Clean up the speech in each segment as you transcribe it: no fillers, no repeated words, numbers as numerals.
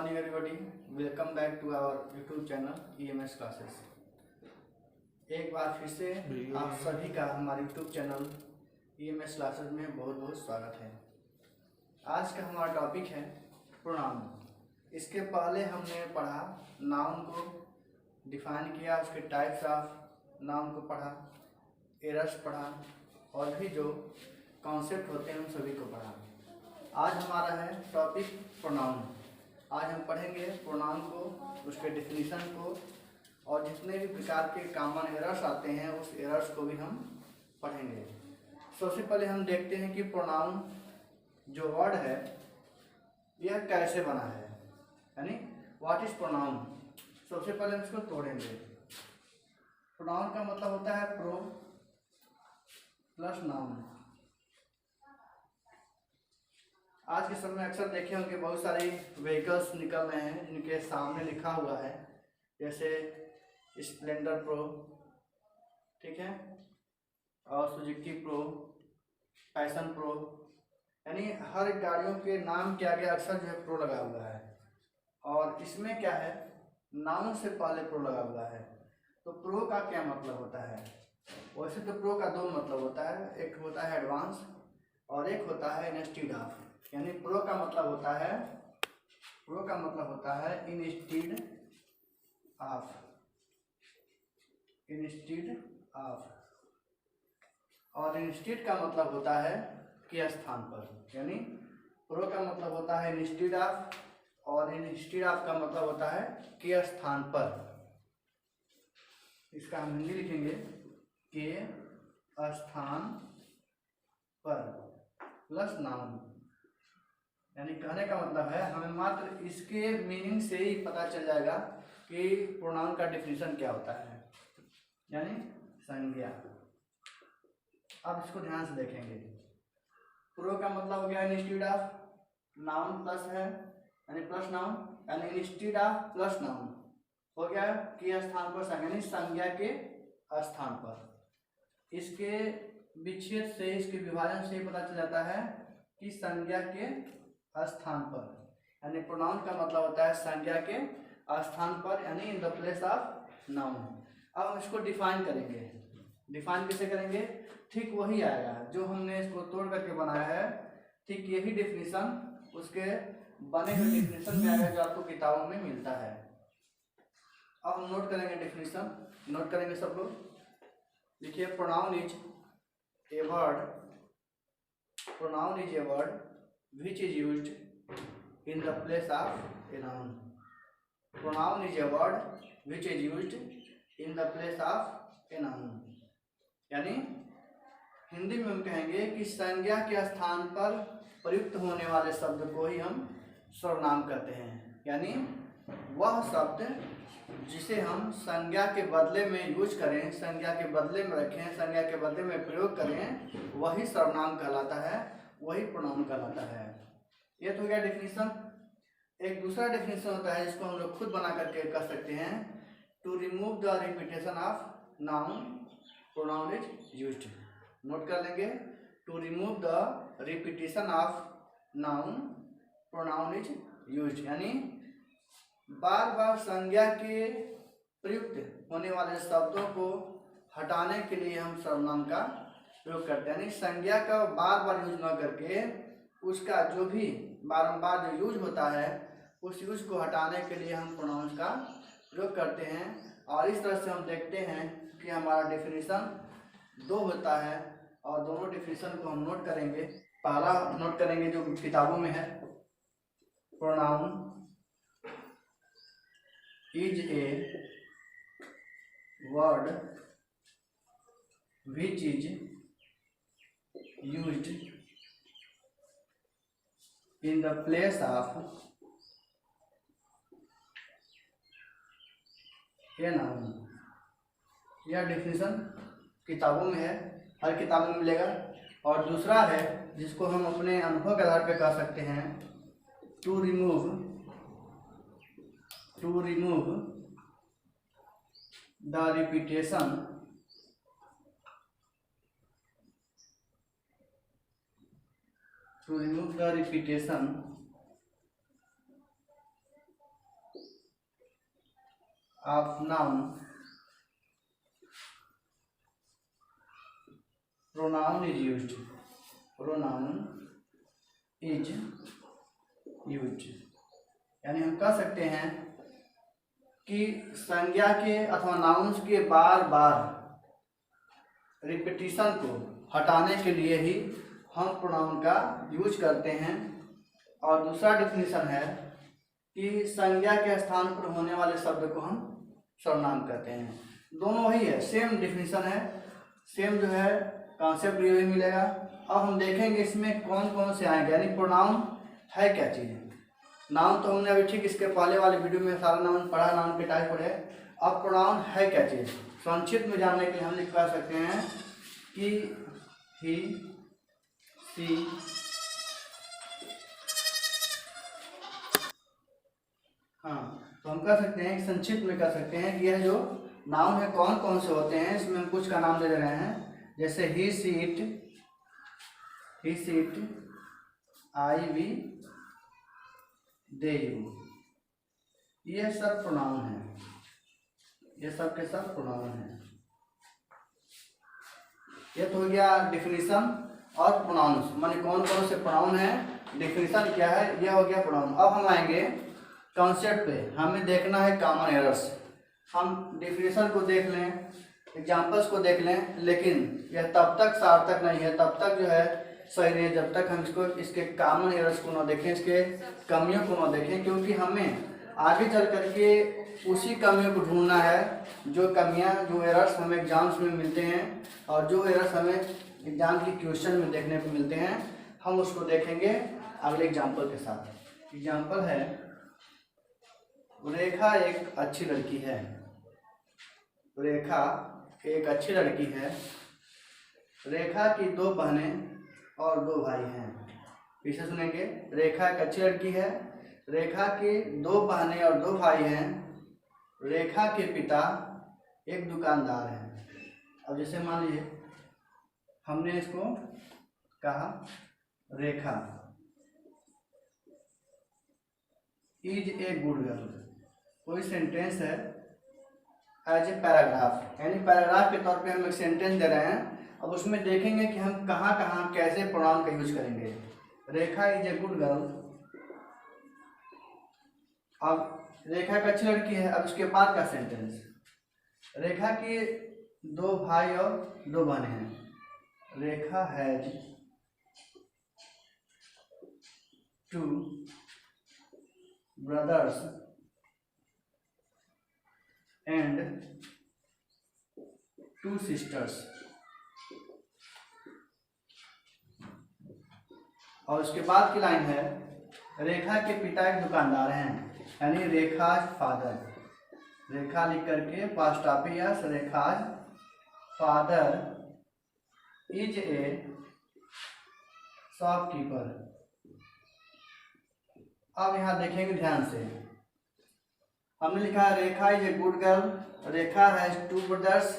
morning everybody. Welcome back to our YouTube channel EMS Classes. एक बार फिर से आप सभी का हमारे YouTube चैनल EMS Classes में बहुत बहुत स्वागत है। आज का हमारा टॉपिक है प्रोनाउन। इसके पहले हमने पढ़ा नाउन को डिफाइन किया, उसके टाइप्स ऑफ नाउन को पढ़ा, एरर्स पढ़ा और भी जो कॉन्सेप्ट होते हैं उन सभी को पढ़ा। आज हमारा है टॉपिक प्रोनाउन। आज हम पढ़ेंगे प्रोनाउन को, उसके डिफिनीशन को और जितने भी प्रकार के कॉमन एरर्स आते हैं उस एरर्स को भी हम पढ़ेंगे। सबसे पहले हम देखते हैं कि प्रोनाउन जो वर्ड है यह कैसे बना है, यानी व्हाट इज प्रोनाउन। सबसे पहले हम इसको तोड़ेंगे। प्रोनाउन का मतलब होता है प्रो प्लस नाउन। आज के समय में अक्सर देखे होंगे बहुत सारे व्हीकल्स निकल रहे हैं जिनके सामने लिखा हुआ है, जैसे स्प्लेंडर प्रो, ठीक है, और सुजुकी प्रो, पैशन प्रो, यानी हर गाड़ियों के नाम के आगे अक्सर जो है प्रो लगा हुआ है। और इसमें क्या है, नाउन से पहले प्रो लगा हुआ है। तो प्रो का क्या मतलब होता है? वैसे तो प्रो का दो मतलब होता है, एक होता है एडवांस और एक होता है इंस्टीड ऑफ। यानी प्रो का मतलब होता है इंस्टीड ऑफ, और इंस्टीड का मतलब होता है के स्थान पर। यानी प्रो का मतलब होता है इंस्टीड ऑफ और इंस्टीड ऑफ का मतलब होता है के स्थान पर। इसका हम हिंदी लिखेंगे के स्थान पर प्लस नाउन। यानी कहने का मतलब है हमें मात्र इसके मीनिंग से ही पता चल जाएगा कि प्रोनाउन का डिफिनीशन क्या होता है, यानी संज्ञा। अब इसको ध्यान से देखेंगे। प्रो का मतलब हो गया इंस्टीड ऑफ, नाउन प्लस है यानी प्लस नाउन, यानी इंस्टीड ऑफ प्लस नाउन हो गया के स्थान पर संज्ञा, यानी संज्ञा के स्थान पर। इसके विच्छेद से, इसके विभाजन से पता चल जाता है कि संज्ञा के स्थान पर, यानी प्रोनाउन का मतलब होता है संज्ञा के स्थान पर, यानी in the place of noun. अब हम इसको डिफाइन करेंगे। डिफाइन कैसे करेंगे? ठीक वही आएगा जो हमने इसको तोड़ करके बनाया है, ठीक यही डिफिनीशन उसके बने हुए डिफिनीशन में आएगा जो आपको किताबों में मिलता है। अब हम नोट करेंगे डिफिनीशन, नोट करेंगे सब लोग। देखिए, pronoun is a word which is used in the place of a noun. Pronoun is a word which is used in the place of a noun. यानी हिंदी में हम कहेंगे कि संज्ञा के स्थान पर प्रयुक्त होने वाले शब्द को ही हम सर्वनाम कहते हैं। यानी वह शब्द जिसे हम संज्ञा के बदले में यूज करें, संज्ञा के बदले में रखें, संज्ञा के बदले में प्रयोग करें, वही सर्वनाम कहलाता है, वही प्रोनाउन कहलाता है। ये तो हो गया डिफिनीशन। एक दूसरा डिफिनीशन होता है जिसको हम लोग खुद बना करके कर सकते हैं। To remove the repetition of noun pronoun is used. नोट कर लेंगे, to remove the repetition of noun pronoun is used. यानी बार बार संज्ञा के प्रयुक्त होने वाले शब्दों को हटाने के लिए हम सर्वनाम का प्रयोग करते हैं। यानी संज्ञा का बार बार यूज न करके उसका जो भी बारंबार जो यूज होता है उस यूज को हटाने के लिए हम प्रोनाउंस का प्रयोग करते हैं। और इस तरह से हम देखते हैं कि हमारा डिफिनीशन दो होता है और दोनों डिफिनीशन को हम नोट करेंगे। पहला नोट करेंगे जो किताबों में है, pronoun is a word which is used in the place of a noun. यह डिफिनीशन किताबों में है, हर किताब में मिलेगा। और दूसरा है जिसको हम अपने अनुभव के आधार पर कह सकते हैं, to remove the repetition to remove the repetition of noun, pronoun is used, pronoun is used. यानी हम कह सकते हैं कि संज्ञा के अथवा नाउन्स के बार बार रिपीटिशन को हटाने के लिए ही हम प्रोनाउन का यूज करते हैं। और दूसरा डिफिनीशन है कि संज्ञा के स्थान पर होने वाले शब्द को हम सर्वनाम कहते हैं। दोनों ही है, सेम डिफिनीशन है, सेम जो है कॉन्सेप्ट भी वही मिलेगा। अब हम देखेंगे इसमें कौन कौन से आएंगे, यानी प्रोनाउन है क्या चीज़ है। नाउन तो हमने अभी ठीक इसके पहले वाले वीडियो में सारा नाउन पढ़ा, नाउन के टाइप पढ़े। अब प्रोनाउन है क्या चीज़, संक्षिप्त में जानने के लिए हम लिख कह सकते हैं कि ही, सी, हाँ, तो हम कह सकते हैं, संक्षिप्त में कह सकते हैं कि यह जो नाउन है कौन कौन से होते हैं, इसमें हम कुछ का नाम दे रहे हैं। जैसे ही सीट, आई वी, दे यू, ये सब प्रोनाउन है, ये सब के सब प्रोनाउन है। ये तो हो गया डिफिनीशन और प्रोनाउंस, माने कौन कौन से प्रोनाउन है, डिफिनीशन क्या है, ये हो गया प्रोनाउन। अब हम आएंगे कॉन्सेप्ट पे, हमें देखना है कॉमन एरर्स। हम डिफिनीशन को देख लें, एग्जाम्पल्स को देख लें, लेकिन यह तब तक सार्थक नहीं है, तब तक जो है सही नहीं है जब तक हम इसके कॉमन एरर्स को ना देखें, इसके कमियों को ना देखें। क्योंकि हमें आगे चल करके उसी कमियों को ढूंढना है, जो कमियां, जो एरर्स हमें एग्जाम्स में मिलते हैं और जो एरर्स हमें एग्जाम की क्वेश्चन में देखने को मिलते हैं, हम उसको देखेंगे अगले एग्जाम्पल के साथ। एग्जाम्पल है, रेखा एक अच्छी लड़की है, रेखा एक अच्छी लड़की है, रेखा की 2 बहनें और 2 भाई हैं। पीछे सुनेंगे, रेखा एक अच्छी लड़की है, रेखा की 2 बहनें और 2 भाई हैं, रेखा के पिता एक दुकानदार हैं। अब जैसे मान लीजिए हमने इसको कहा, रेखा इज ए गुड गर्ल, कोई सेंटेंस है एज ए पैराग्राफ, यानी पैराग्राफ के तौर पे हम एक सेंटेंस दे रहे हैं। अब उसमें देखेंगे कि हम कहाँ कहाँ कैसे प्रोनाउन का यूज करेंगे। रेखा इज ए गुड गर्ल, अब रेखा एक अच्छी लड़की है, अब उसके बाद का सेंटेंस, रेखा की 2 भाई और 2 बहनें हैं, रेखा हैज 2 ब्रदर्स एंड 2 सिस्टर्स। और उसके बाद की लाइन है, रेखा के पिता एक दुकानदार हैं, यानी रेखाज फादर, रेखा लिख करके पास्ट ऑफिस, Rekha's father is a shopkeeper. अब यहाँ देखेंगे ध्यान से, हमने लिखा है Rekha is a good girl, Rekha has 2 brothers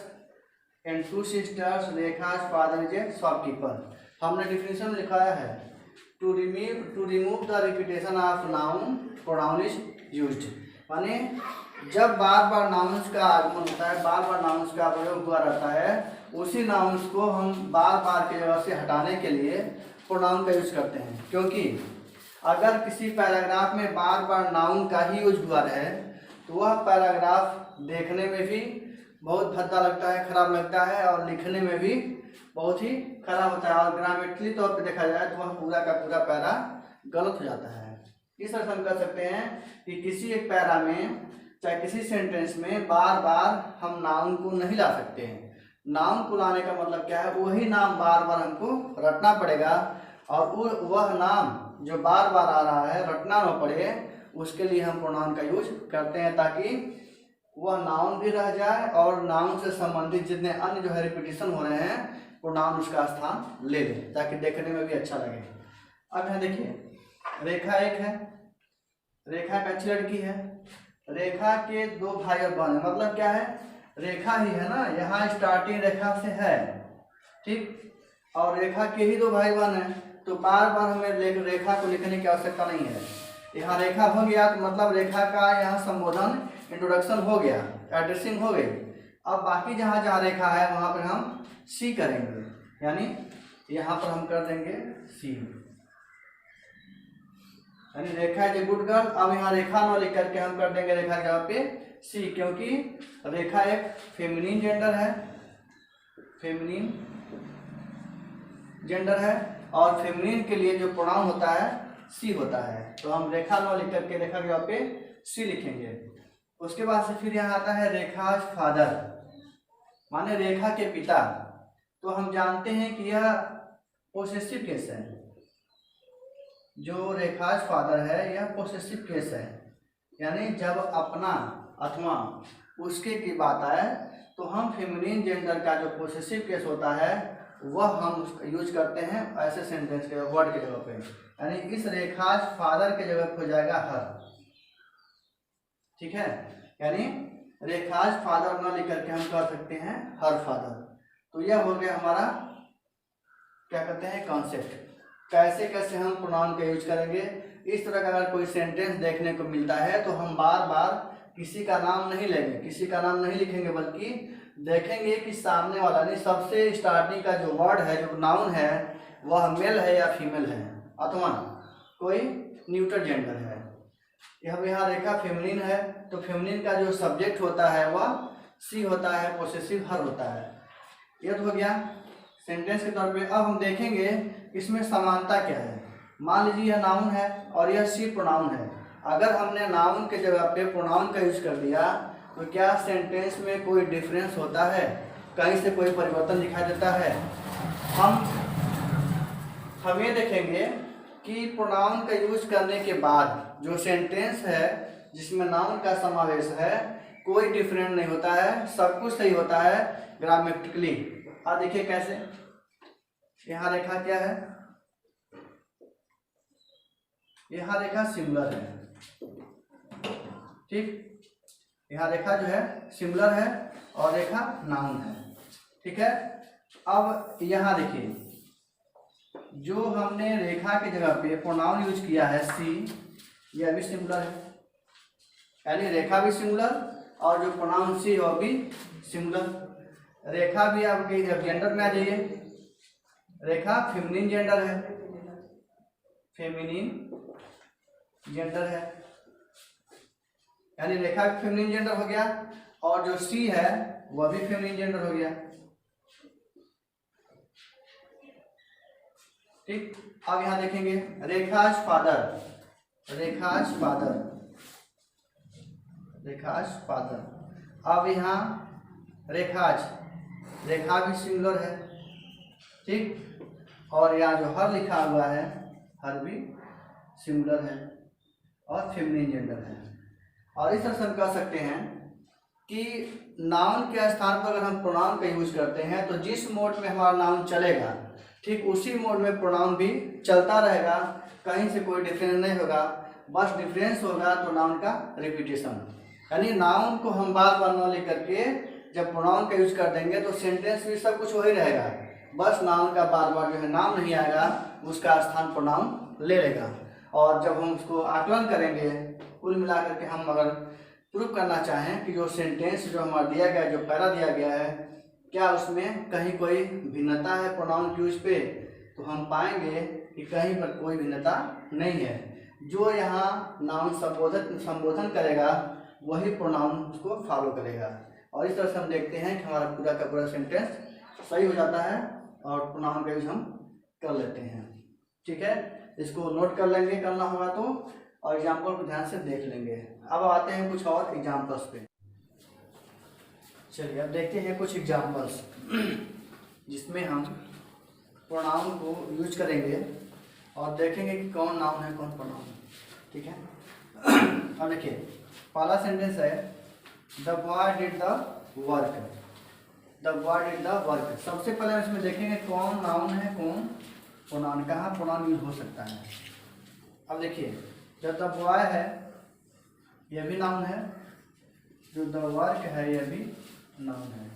and 2 sisters, Rekha's father is a shopkeeper. हमने डिफिनेशन लिखाया है, to remove the repetition of noun, pronoun is used. माने जब बार बार नाउन्स का आगमन होता है, बार बार नाउन्स का प्रयोग हुआ रहता है, उसी नाउन्स को हम बार बार की जगह से हटाने के लिए प्रोनाउन का यूज करते हैं। क्योंकि अगर किसी पैराग्राफ में बार बार नाउन का ही यूज हुआ रहे तो वह पैराग्राफ देखने में भी बहुत भद्दा लगता है, खराब लगता है, और लिखने में भी बहुत ही खराब होता है, और ग्रामेटिकली तौर पे देखा जाए तो वह पूरा का पूरा पैरा गलत हो जाता है। इस तरह हम कह सकते हैं कि किसी एक पैरा में, चाहे किसी सेंटेंस में बार बार हम नाउन को नहीं ला सकते हैं। नाउन को लाने का मतलब क्या है, वही नाम बार बार हमको रटना पड़ेगा, और वह नाम जो बार बार आ रहा है रटना न पड़े, उसके लिए हम प्रोनाउन का यूज करते हैं, ताकि वह नाउन भी रह जाए और नाउन से संबंधित जितने अन्य जो है रिपीटिशन हो रहे हैं, प्रोनाउन उसका स्थान ले ले, ताकि देखने में भी अच्छा लगे। अब यहाँ देखिए, रेखा एक है, रेखा एक अच्छी लड़की है, रेखा के 2 भाई और बहन, मतलब क्या है, रेखा ही है ना, यहाँ स्टार्टिंग रेखा से है, ठीक, और रेखा के ही 2 भाई बहन है, तो बार बार हमें रेखा को लिखने की आवश्यकता नहीं है। यहाँ रेखा हो गया तो मतलब रेखा का यहाँ संबोधन इंट्रोडक्शन हो गया, एड्रेसिंग हो गई। अब बाकी जहाँ जहाँ रेखा है वहाँ पर हम सी करेंगे, यानी यहाँ पर हम कर देंगे सी, यानी रेखा इज ए गुड गर्ल। अब यहाँ रेखा न लिख करके हम कर देंगे रेखा के जगह पे सी, क्योंकि रेखा एक फेमिनिन जेंडर है, फेमिनिन जेंडर है, और फेमिनिन के लिए जो प्रोनाउन होता है सी होता है। तो हम रेखा न लिख करके रेखा के जगह पे सी लिखेंगे। उसके बाद से फिर यहाँ आता है रेखा फादर, माने रेखा के पिता। तो हम जानते हैं कि यह पोसेसिव केस है, जो रेखा फादर है यह पोसेसिव केस है, यानी जब अपना अथवा उसके की बात आए तो हम फेमिनिन जेंडर का जो पोसेसिव केस होता है वह हम यूज करते हैं ऐसे सेंटेंस के वर्ड के जगह पे, यानी इस रेखा फादर के जगह हो जाएगा हर, ठीक है। यानी रेखाज फादर ना लिख करके हम कर सकते हैं हर फादर। तो यह हो गया हमारा क्या कहते हैं कॉन्सेप्ट, कैसे कैसे हम प्रोनाउन का यूज करेंगे। इस तरह का अगर कोई सेंटेंस देखने को मिलता है तो हम बार बार किसी का नाम नहीं लेंगे, किसी का नाम नहीं लिखेंगे, बल्कि देखेंगे कि सामने वाला नहीं सबसे स्टार्टिंग का जो वर्ड है, जो नाउन है, वह मेल है या फीमेल है अथवा कोई न्यूट्रल जेंडर है। यहाँ रेखा फेमिनिन है तो फेमिनिन का जो सब्जेक्ट होता है वह सी होता है, पोसेसिव हर होता है। यह तो हो गया सेंटेंस के तौर पे। अब हम देखेंगे इसमें समानता क्या है। मान लीजिए यह नाउन है और यह सी प्रोनाउन है। अगर हमने नाउन के जगह पे प्रोनाउन का यूज कर दिया तो क्या सेंटेंस में कोई डिफरेंस होता है, कहीं से कोई परिवर्तन दिखाई देता है? हम ये देखेंगे कि प्रोनाउन का यूज करने के बाद जो सेंटेंस है जिसमें नाउन का समावेश है कोई डिफरेंट नहीं होता है, सब कुछ सही होता है ग्रामेटिकली। अब देखिए कैसे, यहाँ रेखा क्या है, यहाँ रेखा सिंगुलर है, ठीक। यहाँ रेखा जो है सिंगुलर है और रेखा नाउन है, ठीक है। अब यहाँ देखिए जो हमने रेखा की जगह पे प्रोनाउन यूज किया है सी, यह भी सिंगुलर है, यानी रेखा भी सिंगुलर और जो प्रोनाउन सी वह भी सिंगुलर। रेखा भी आपके जेंडर में आ जाइए, रेखा फेमिनिन जेंडर है, फेमिनिन जेंडर है, यानी रेखा फेमिनिन जेंडर हो गया, और जो सी है वह भी फेमिनिन जेंडर हो गया, ठीक। अब यहाँ देखेंगे Rekha's father, Rekha's father, Rekha's father. अब यहाँ रेखाज, रेखा भी सिंगुलर है, ठीक। और यहाँ जो हर लिखा हुआ है हर भी सिंगुलर है और फेमिनिन जेंडर है। और इस तरह से हम कह सकते हैं कि नाउन के स्थान पर अगर हम प्रोनाउन का यूज करते हैं तो जिस मोड में हमारा नाउन चलेगा ठीक उसी मोड में प्रोनाउन भी चलता रहेगा, कहीं से कोई डिफरेंस नहीं होगा। बस डिफरेंस होगा तो नाउन का रिपीटेशन, यानी नाउन को हम बार बार न लिख करके जब प्रोनाउन का यूज कर देंगे तो सेंटेंस भी सब कुछ वही रहेगा, बस नाउन का बार बार जो है नाम नहीं आएगा, उसका स्थान प्रोनाउन ले लेगा। और जब हम उसको आकलन करेंगे कुल मिला करके हम अगर प्रूव करना चाहें कि जो सेंटेंस जो हमारा दिया गया, जो पैरा दिया गया है, क्या उसमें कहीं कोई भिन्नता है प्रोनाउन के यूज पे, तो हम पाएंगे कि कहीं पर कोई भिन्नता नहीं है। जो यहाँ नाउन संबोधन करेगा वही प्रोनाउन उसको फॉलो करेगा। और इस तरह से हम देखते हैं कि हमारा पूरा का पूरा सेंटेंस सही हो जाता है और प्रोनाउन का यूज हम कर लेते हैं, ठीक है। इसको नोट कर लेंगे करना होगा तो, और एग्जाम्पल को ध्यान से देख लेंगे। अब आते हैं कुछ और एग्जाम्पल्स पे। चलिए अब देखते हैं कुछ एग्जाम्पल्स जिसमें हम प्रोनाउन को यूज करेंगे और देखेंगे कि कौन नाउन है कौन प्रोनाउन है, ठीक है। अब देखिए पहला सेंटेंस है the boy did the work, the boy did the work. सबसे पहले इसमें देखेंगे कौन नाउन है कौन प्रोनाउन, कहाँ प्रोनाउन यूज हो सकता है। अब देखिए जब द बॉय है यह भी नाउन है, जो द वर्क है यह भी नाउन है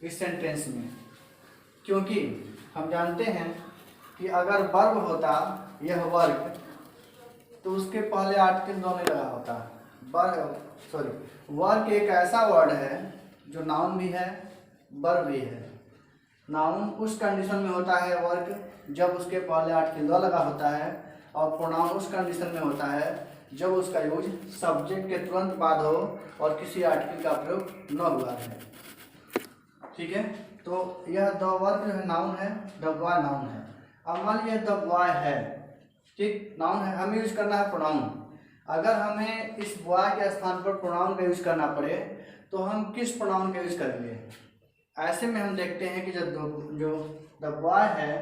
इस सेंटेंस में, क्योंकि हम जानते हैं कि अगर वर्ब होता यह वर्क तो उसके पहले आर्टिकल नहीं लगा होता। वर्क एक ऐसा वर्ड है जो नाउन भी है वर्ब भी है। नाउन उस कंडीशन में होता है वर्क जब उसके पहले आर्टिकल द लगा होता है, और प्रोनाउन उस कंडीशन में होता है जब उसका यूज सब्जेक्ट के तुरंत बाद हो और किसी आर्टिकल का प्रयोग न हुआ है। ठीक है, तो यह द वर्क जो है नाउन है, द बॉय नाउन है। अब मान लीजिए द बॉय है, ठीक, नाउन है, हमें यूज करना है प्रोनाउन। अगर हमें इस बॉय के स्थान पर प्रोनाउन का यूज करना पड़े तो हम किस प्रोनाउन का यूज करेंगे? ऐसे में हम देखते हैं कि जो द बॉय है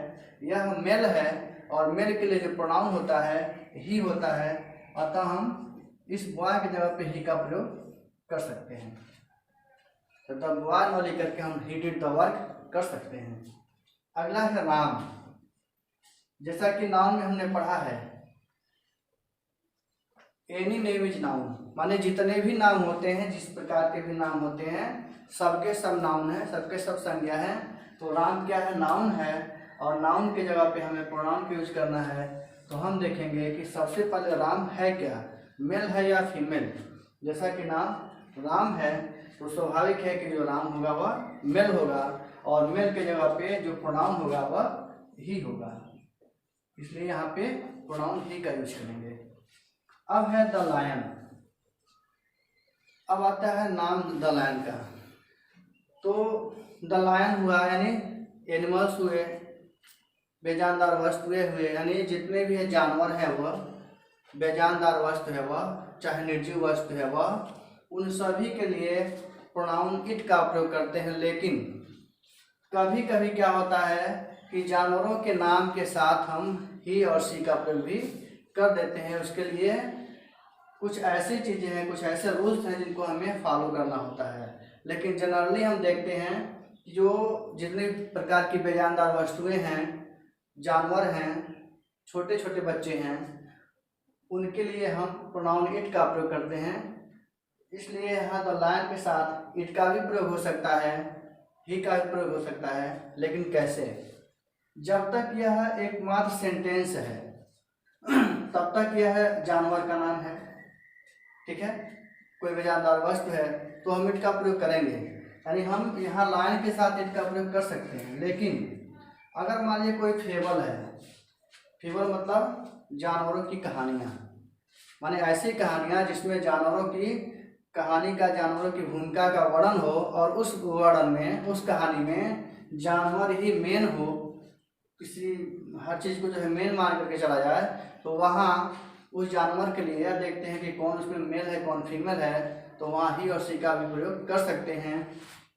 यह मेल है, और मेल के लिए जो प्रोनाउन होता है ही होता है, अतः हम इस बॉय की जगह पे ही का प्रयोग कर सकते हैं। तो द बॉय न लेकर के हम ही डिड द वर्क कर सकते हैं। अगला है राम। जैसा कि नाउन में हमने पढ़ा है एनी नेम इज नाउन, माने जितने भी नाम होते हैं, जिस प्रकार के भी नाम होते हैं, सबके सब नाउन है, सबके सब संज्ञा है। तो राम क्या है? नाउन है, और नाउन की जगह पे हमें प्रोनाउन का यूज करना है। तो हम देखेंगे कि सबसे पहले राम है क्या, मेल है या फीमेल। जैसा कि नाम राम है तो स्वाभाविक है कि जो राम होगा वह मेल होगा, और मेल के जगह पे जो प्रोनाउन होगा वह ही होगा, इसलिए यहाँ पे प्रोनाउन ही का यूज करेंगे। अब है द लायन। अब आता है नाम द लायन का। तो द लायन हुआ यानी एनिमल्स हुए, बेजानदार वस्तुएं हुए, यानी जितने भी जानवर हैं वह बेजानदार वस्तु है वह, चाहे निर्जीव वस्तु है वह, उन सभी के लिए प्रोनाउन इट का प्रयोग करते हैं। लेकिन कभी कभी क्या होता है कि जानवरों के नाम के साथ हम ही और सी का प्रयोग भी कर देते हैं। उसके लिए कुछ ऐसी चीज़ें हैं, कुछ ऐसे रूल्स हैं जिनको हमें फॉलो करना होता है। लेकिन जनरली हम देखते हैं कि जो जितने प्रकार की बेजानदार वस्तुएं हैं, जानवर हैं, छोटे छोटे बच्चे हैं, उनके लिए हम प्रोनाउन इट का प्रयोग करते हैं। इसलिए यहाँ द लायन के साथ इट का भी प्रयोग हो सकता है, ही का भी प्रयोग हो सकता है। लेकिन कैसे? जब तक यह एकमात्र सेंटेंस है तब तक यह जानवर का नाम है, ठीक है, कोई बेजानदार वस्तु है तो हम इट का प्रयोग करेंगे, यानी हम यहाँ लायन के साथ इट का प्रयोग कर सकते हैं। लेकिन अगर मान लीजिए कोई फेबल है, फेबल मतलब जानवरों की कहानियाँ, माने ऐसी कहानियाँ जिसमें जानवरों की कहानी का, जानवरों की भूमिका का वर्णन हो, और उस वर्णन में, उस कहानी में जानवर ही मेन हो, किसी हर चीज़ को जो है मेन मान करके चला जाए, तो वहाँ उस जानवर के लिए देखते हैं कि कौन उसमें मेल है कौन फीमेल है, तो वहाँ ही और सी का भी प्रयोग कर सकते हैं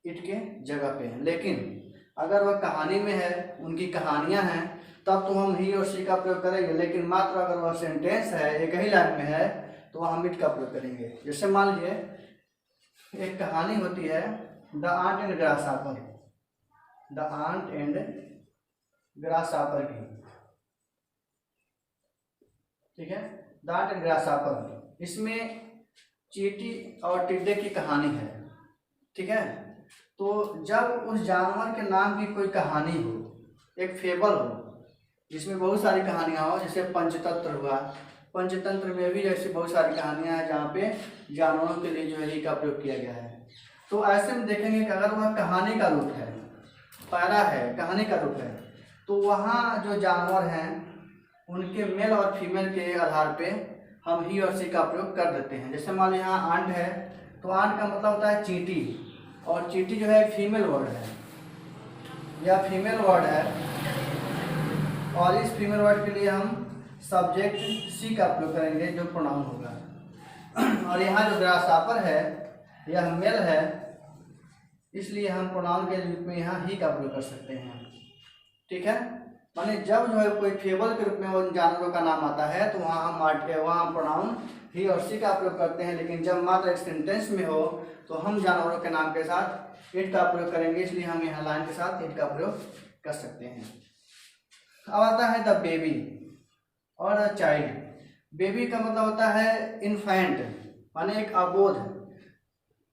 इट के जगह पे। लेकिन अगर वह कहानी में है, उनकी कहानियाँ हैं, तब तो हम ही और सी का प्रयोग करेंगे। लेकिन मात्र अगर वह सेंटेंस है, एक ही लाइन में है, तो वह हम इट का प्रयोग करेंगे। जैसे मान लीजिए एक कहानी होती है the ant and grasshopper, the ant and grasshopper की, ठीक है, द आंट एंड ग्रासहॉपर। इसमें चींटी और टिड्डे की कहानी है, ठीक है। तो जब उस जानवर के नाम की कोई कहानी हो, एक फेबल हो जिसमें बहुत सारी कहानियाँ हो, जैसे पंचतंत्र हुआ, पंचतंत्र में भी जैसे बहुत सारी कहानियाँ हैं जहाँ पे जानवरों के लिए जो है ही का प्रयोग किया गया है। तो ऐसे में देखेंगे कि अगर वह कहानी का रूप है, पैरा है, कहानी का रूप है, तो वहाँ जो जानवर हैं उनके मेल और फीमेल के आधार पे हम ही और सी का प्रयोग कर देते हैं। जैसे मान लीजिए यहाँ आंट है, तो आंट का मतलब होता है चींटी, और चींटी जो है फीमेल वर्ड है, यह फीमेल वर्ड है, और इस फीमेल वर्ड के लिए हम सब्जेक्ट सी का प्रयोग करेंगे जो प्रोनाउन होगा। और यहाँ जो ग्रासहॉपर है यह मेल है, इसलिए हम प्रोनाउन के रूप में यहाँ ही का प्रयोग कर सकते हैं, ठीक है। माने जब जो है कोई फेबल के रूप में उन जानवरों का नाम आता है तो वहाँ हम प्रोनाउन ही और सी का प्रयोग करते हैं। लेकिन जब मात्र एक सेंटेंस में हो तो हम जानवरों के नाम के साथ इट का प्रयोग करेंगे, इसलिए हम यहाँ लाइन के साथ इट का प्रयोग कर सकते हैं। अब आता है द बेबी और द चाइल्ड। बेबी का मतलब होता है इन्फेंट, माने एक अबोध।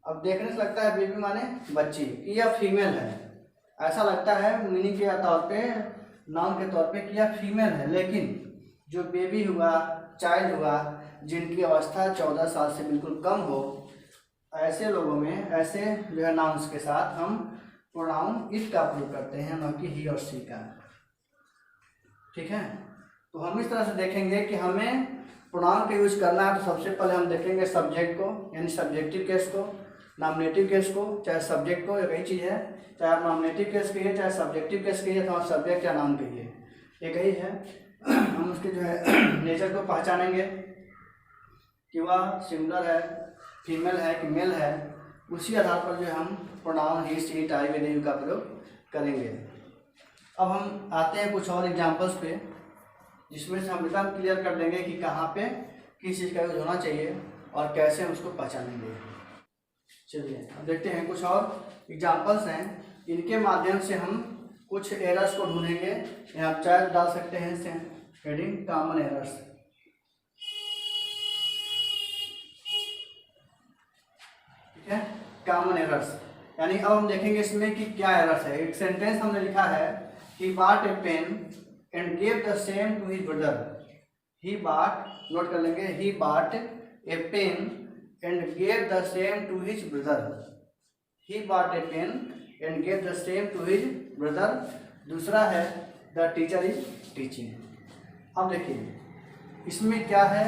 अब देखने से लगता है बेबी माने बच्ची, कि यह फीमेल है, ऐसा लगता है मीनिंग के तौर पे, नाम के तौर पे कि यह फीमेल है। लेकिन जो बेबी हुआ, चाइल्ड हुआ जिनकी अवस्था 14 साल से बिल्कुल कम हो, ऐसे लोगों में ऐसे जो है नाउन्स के साथ हम प्रोनाउन इट का प्रयोग करते हैं, न कि ही और सी का। ठीक है, तो हम इस तरह से देखेंगे कि हमें प्रोनाउन का यूज करना है। तो सबसे पहले हम देखेंगे सब्जेक्ट को, यानी सब्जेक्टिव केस को, नॉमिनेटिव केस को, चाहे सब्जेक्ट को, एक ही चीज़ है, चाहे आप नॉमिनेटिव केस कहिए चाहे सब्जेक्टिव केस कहिए, तो आप सब्जेक्ट या नाउन कहिए, एक ही है। हम उसके जो है नेचर को पहचानेंगे कि वह सिंगुलर है, फीमेल है कि मेल है, उसी आधार पर जो है हम pronoun he, she, it, I, way, they, you का प्रयोग करेंगे। अब हम आते हैं कुछ और एग्जाम्पल्स पे, जिसमें से हम एकदम क्लियर कर देंगे कि कहाँ पे किस चीज़ का यूज होना चाहिए और कैसे हम उसको पहचानेंगे। चलिए अब देखते हैं कुछ और एग्जाम्पल्स हैं, इनके माध्यम से हम कुछ एरर्स को ढूंढेंगे। यहाँ आप चाहे डाल सकते हैं इसे हेडिंग कॉमन एरर्स। ठीक है, कॉमन एरर्स, यानी अब हम देखेंगे इसमें कि क्या एरर्स है। एक सेंटेंस हमने लिखा है कि bought a pen and gave the same to his brother. He bought, note कर लेंगे, he bought a pen and gave the same to his brother. He bought a pen and gave the same to his brother. दूसरा है the teacher is teaching. अब देखिए इसमें क्या है,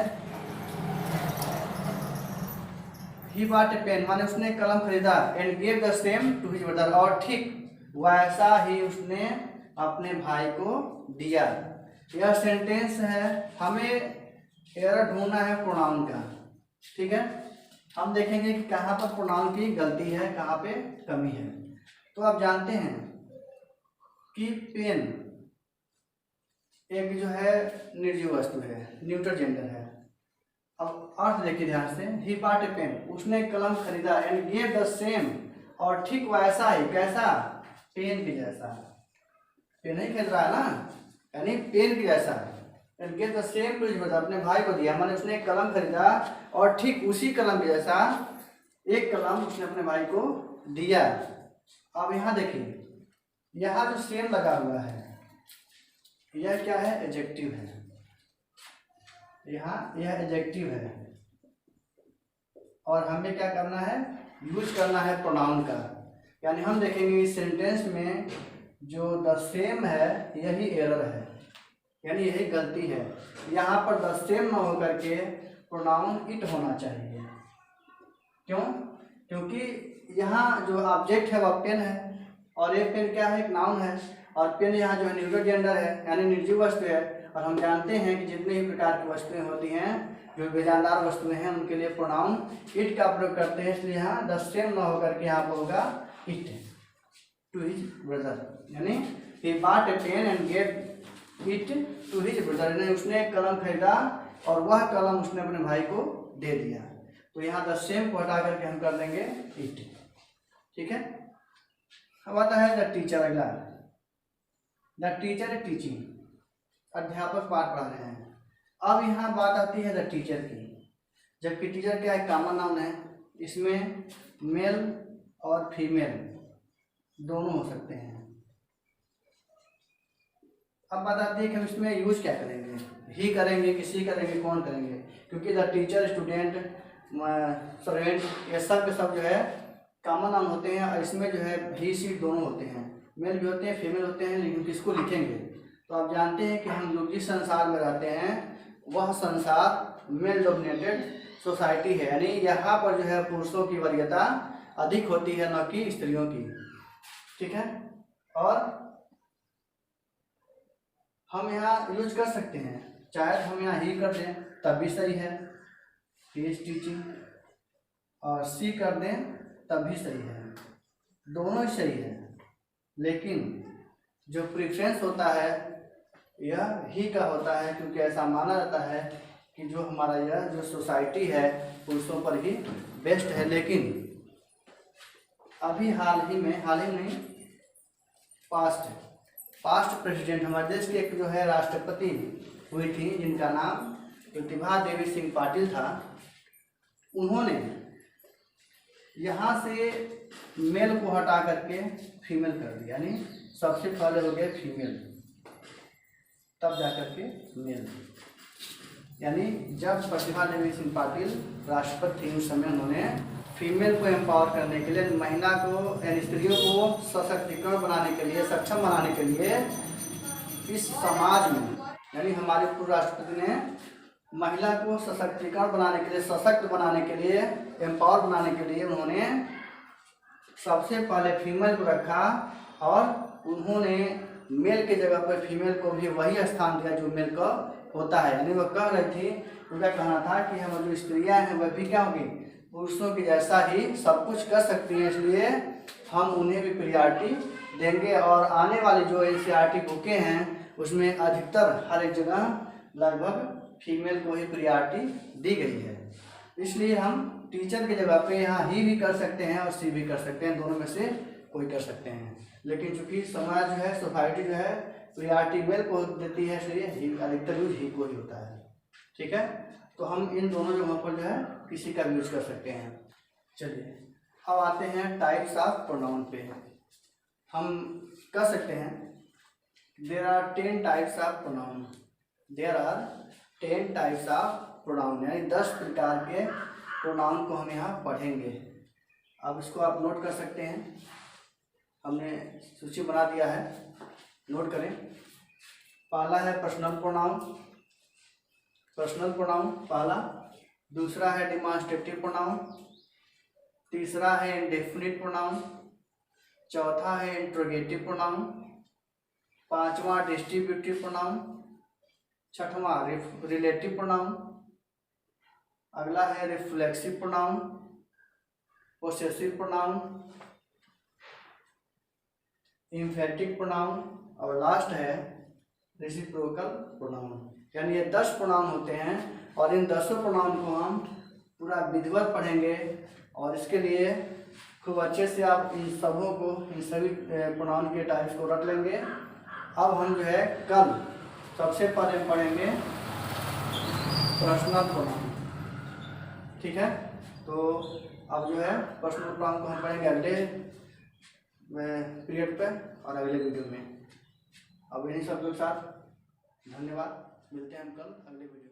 ही bought a pen माने उसने कलम खरीदा, and gave the same to his brother, और ठीक वैसा ही उसने अपने भाई को दिया। यह सेंटेंस है, हमें एरर ढूंढना है प्रोनाउन का। ठीक है, हम देखेंगे कि कहाँ पर प्रोनाउन की गलती है, कहाँ पे कमी है। तो आप जानते हैं कि पेन एक जो है निर्जीव वस्तु है, न्यूट्रल जेंडर है। अब अर्थ देखिए ध्यान से, ही बॉट ए पेन, उसने कलम खरीदा, एंड गेव द सेम, और ठीक वैसा ही, कैसा, पेन के जैसा। पेन ही खरीद रहा है ना, यानी पेन के जैसा। And gave the same to his brother, अपने भाई को दिया, माने उसने एक कलम खरीदा और ठीक उसी कलम के जैसा एक कलम उसने अपने भाई को दिया। अब यहाँ देखिए, यहाँ जो सेम लगा हुआ है यह क्या है, एडजेक्टिव है। यहाँ यह एडजेक्टिव है और हमें क्या करना है, यूज करना है प्रोनाउन का। यानी हम देखेंगे इस सेंटेंस में जो द सेम है यही एरर है, यानी यही गलती है। यहाँ पर द सेम न होकर के प्रोनाउन इट होना चाहिए। क्यों? क्योंकि यहाँ जो ऑब्जेक्ट है वह पेन है, और एक पेन क्या है, एक नाउन है, और पेन यहाँ जो है न्यूट्रल जेंडर है, यानी निर्जीव वस्तु है। और हम जानते हैं कि जितने ही प्रकार की वस्तुएं होती हैं जो बेजानदार वस्तुएं हैं उनके लिए प्रोनाउन इट का प्रयोग करते हैं। इसलिए यहाँ द सेम न होकर के यहाँ पर होगा इट टू हिज ब्रदर, यानी he bought a pen and gave it to his brother, यानी उसने एक कलम खरीदा और वह कलम उसने अपने भाई को दे दिया। तो यहाँ द सेम को हटा करके हम कर देंगे इट। ठीक है, अब आता है द टीचर। अगला, द टीचर इज टीचिंग, अध्यापक पाठ पढ़ा रहे हैं। अब यहाँ बात आती है द टीचर की, जबकि टीचर क्या है, कॉमन नाउन है, इसमें मेल और फीमेल दोनों हो सकते हैं। अब बात आती है कि हम इसमें यूज क्या करेंगे, ही करेंगे, किसी करेंगे, कौन करेंगे, क्योंकि द टीचर, स्टूडेंट, सर्वेंट, ये सब के सब जो है कॉमन नाउन होते हैं, और इसमें जो है ही सी दोनों होते हैं, मेल भी होते हैं फीमेल होते हैं। लेकिन किसको लिखेंगे, तो आप जानते हैं कि हम लोग जिस संसार में रहते हैं वह संसार मेल डोमिनेटेड सोसाइटी है, यानी यहाँ पर जो है पुरुषों की वरीयता अधिक होती है, न कि स्त्रियों की। ठीक है, और हम यहाँ यूज कर सकते हैं, चाहे हम यहाँ ही कर दें तब भी सही है, ही इज टीचिंग, और सी कर दें तब भी सही है, दोनों ही सही है। लेकिन जो प्रेफरेंस होता है यह ही का होता है, क्योंकि ऐसा माना जाता है कि जो हमारा यह जो सोसाइटी है पुरुषों पर ही बेस्ट है। लेकिन अभी हाल ही नहीं, पास्ट प्रेसिडेंट हमारे देश के एक जो है राष्ट्रपति हुई थी, जिनका नाम प्रतिभा देवी सिंह पाटिल था। उन्होंने यहाँ से मेल को हटा करके फीमेल कर दिया, यानी सबसे पहले हो गया फीमेल, तब जा करके मेल। यानी जब प्रतिभा देवी सिंह पाटिल राष्ट्रपति थी उस समय उन्होंने फीमेल को एम्पावर करने के लिए, महिला को यानी स्त्रियों को सशक्तिकरण बनाने के लिए, सक्षम बनाने के लिए इस समाज में, यानी हमारे पूर्व राष्ट्रपति ने महिला को सशक्तिकरण बनाने के लिए, सशक्त बनाने के लिए, एम्पावर बनाने के लिए उन्होंने सबसे पहले फीमेल को रखा और उन्होंने मेल की जगह पर फीमेल को भी वही स्थान दिया जो मेल का होता है। यानी वो कह रही थी, उनका कहना था कि हम जो स्त्रियां हैं वह भी क्या होगी, पुरुषों की जैसा ही सब कुछ कर सकती हैं, इसलिए हम उन्हें भी प्रियॉरिटी देंगे। और आने वाली जो NCERT बुकें हैं उसमें अधिकतर हर एक जगह लगभग फीमेल को ही प्रियॉरिटी दी गई है। इसलिए हम टीचर की जगह पे यहाँ ही भी कर सकते हैं और सी भी कर सकते हैं, दोनों में से कोई कर सकते हैं। लेकिन चूंकि समाज जो है, सोसाइटी जो है प्रियॉरिटी मेल को देती है, इसलिए अधिकतर यूज ही को ही होता है। ठीक है, तो हम इन दोनों जगहों पर जो है किसी का भी यूज कर सकते हैं। चलिए अब आते हैं टाइप्स ऑफ प्रोनाउन पे। हम कह सकते हैं there are 10 types of pronoun, there are 10 types of pronoun, यानी 10 प्रकार के प्रोनाउन को हम यहाँ पढ़ेंगे। अब इसको आप नोट कर सकते हैं, हमने सूची बना दिया है, नोट करें। पहला है पर्सनल प्रोनाउन, पर्सनल प्रोनाउन पहला। दूसरा है डिमॉन्स्ट्रेटिव प्रोनाउन। तीसरा है इंडेफिनिट प्रोनाउन। चौथा है इंट्रोगेटिव प्रोनाउन। पांचवा डिस्ट्रीब्यूटिव प्रोनाउन। छठवां रिलेटिव प्रोनाउन। अगला है reflexive pronoun, possessive pronoun, emphatic pronoun और लास्ट है रेसिप्रोकल प्रोनाउन। यानी ये 10 प्रोनाउन होते हैं और इन 10 प्रोनाउन को हम पूरा विधिवत पढ़ेंगे और इसके लिए खूब अच्छे से आप इन सबों को, इन सभी प्रोनाउन के टाइप्स को रख लेंगे। अब हम जो है कल सबसे पहले पढ़ेंगे पर्सनल प्रोनाउन। ठीक है, तो अब जो है पर्सनल प्रोनाउन को हम पढ़ेंगे अगले पीरियड पे और अगले वीडियो में। अब इन्हीं सब के साथ धन्यवाद, मिलते हैं हम कल अगले वीडियो में।